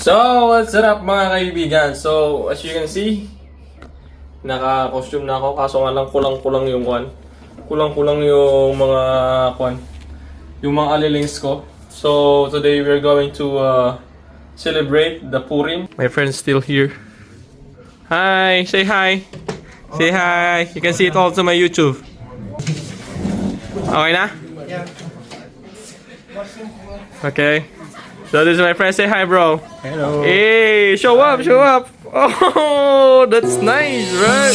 So, what's up mga kaibigan? So, as you can see, naka-costume na ako kaso nga lang kulang-kulang yung kulang-kulang yung mga yung mga alilings ko. So, today we're going to celebrate the Purim. My friend's still here. Hi! Say hi! Say hi! You can see it all to my YouTube. Okay na? Okay. So this is my friend. Say hi, bro. Hello. Hey, show up, show up. Oh, that's nice, right?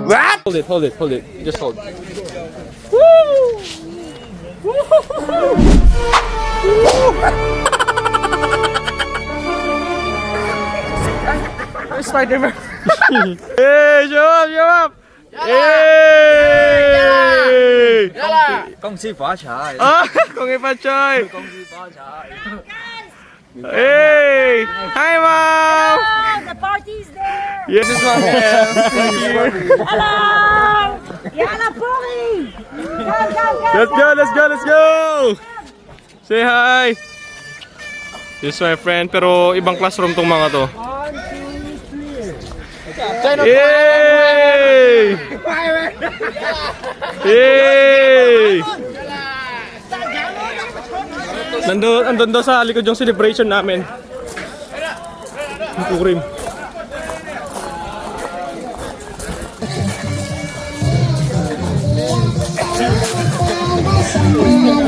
What? Hold it, hold it, hold it. Just hold. Woo! Spider-Man. Hey, show up, show up. Hey! Công ty phát財. Ah, Kong Ipachoy. Công ty phát財. Hey! Hi, Mom! The party's there! Yes, it's my Hello! Yana Puri! Come, come, come! Let's go, let's go, let's go! Say hi! This is my friend, pero ibang classroom tong mga to. 1, 2, 3. Yay! Yay! Andun daw sa likod yung celebration namin. Yung Purim.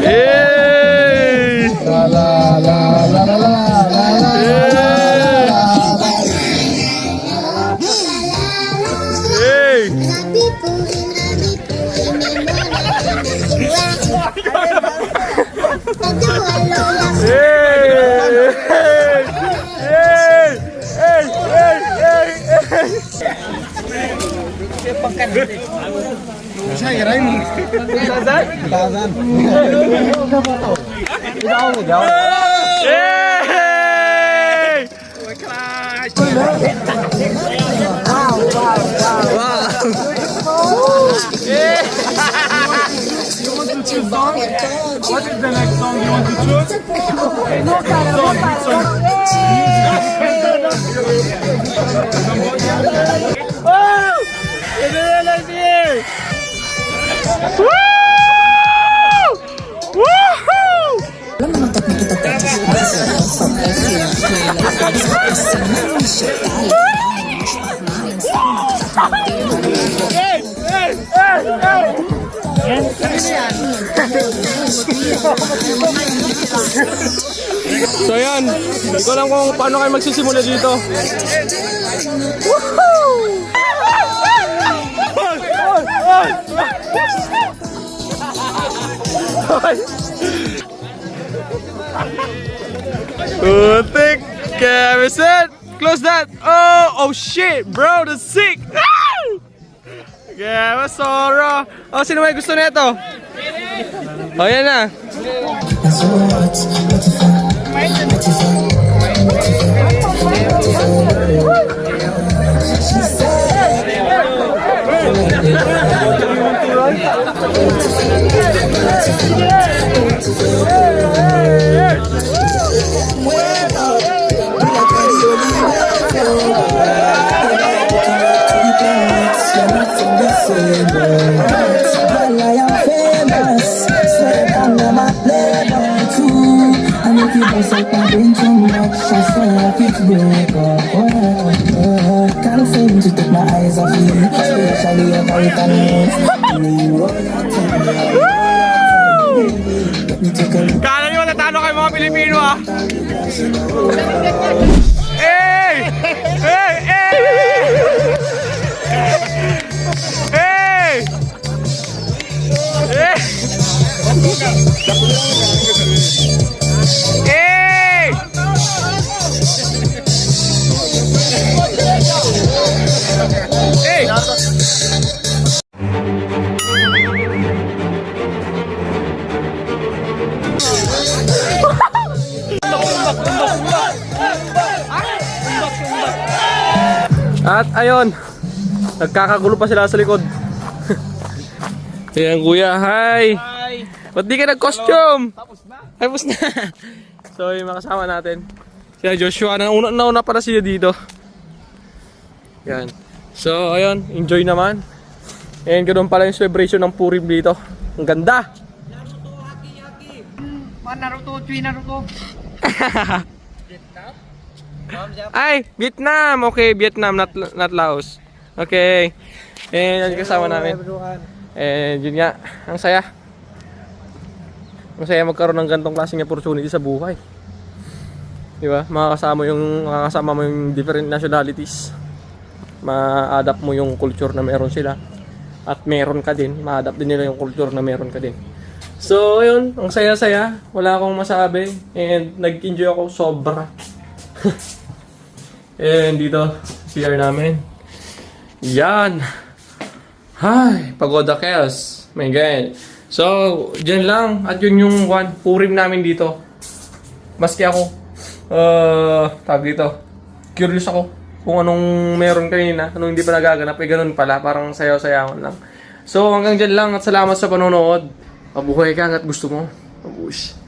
Yay! La la la la la la. Hey! Saya kira ini. Tazan. Tazan. Jauh jauh. Yay! Wow wow wow. You want to choose song? What is the next song you want to choose? Oh! It's a here! Woo! Woohoo! Hey! Hey! Hey! Hey! So yan, hindi ko alam kung paano kayo magsisimula dito. Woohoo! Putik! Kaya set! Close that! Oh shit! Bro, that's sick! Kaya masoro! Oh, sino may gusto nito? Oh, yan na! Kala nyo natalo kayo mga Pilipino ah! Hey! Hey! Hey! Hey! Hey! Hey! Hey! At ayun, nagkakagulo pa sila sa likod. Ayan kuya, hi! Ba't di ka nag-costume? Tapos na. So, yung mga kasama natin. Sila Joshua, nauna para sila dito. Yan. So, ayun, enjoy naman. And ganoon pala yung celebration ng Purim dito. Ang ganda! Naruto, Naruto. Ay, Vietnam! Okay, Vietnam, not Laos. Okay. And yung kasama namin. And yun nga, ang saya. Ang saya magkaroon ng ganitong klaseng opportunity sa buhay. Di ba? Makakasama mo yung different nationalities. Ma-adapt mo yung culture na meron sila. At meron ka din. Ma-adapt din nila yung culture na meron ka din. So, ayun. Ang saya-saya. Wala akong masabi. And nag-enjoy ako sobra. And dito, CR namin. Yan. Ay, Pagoda Chaos. My God. So, dyan lang. At yun yung Purim namin dito. Maski ako, tawag dito, curious ako kung anong meron kanina, anong hindi pa nagaganap. Ganun pala, parang sayaw-sayawan lang. So, hanggang dyan lang at salamat sa panonood. Mabuhay ka hanggat gusto mo. Mabuhay.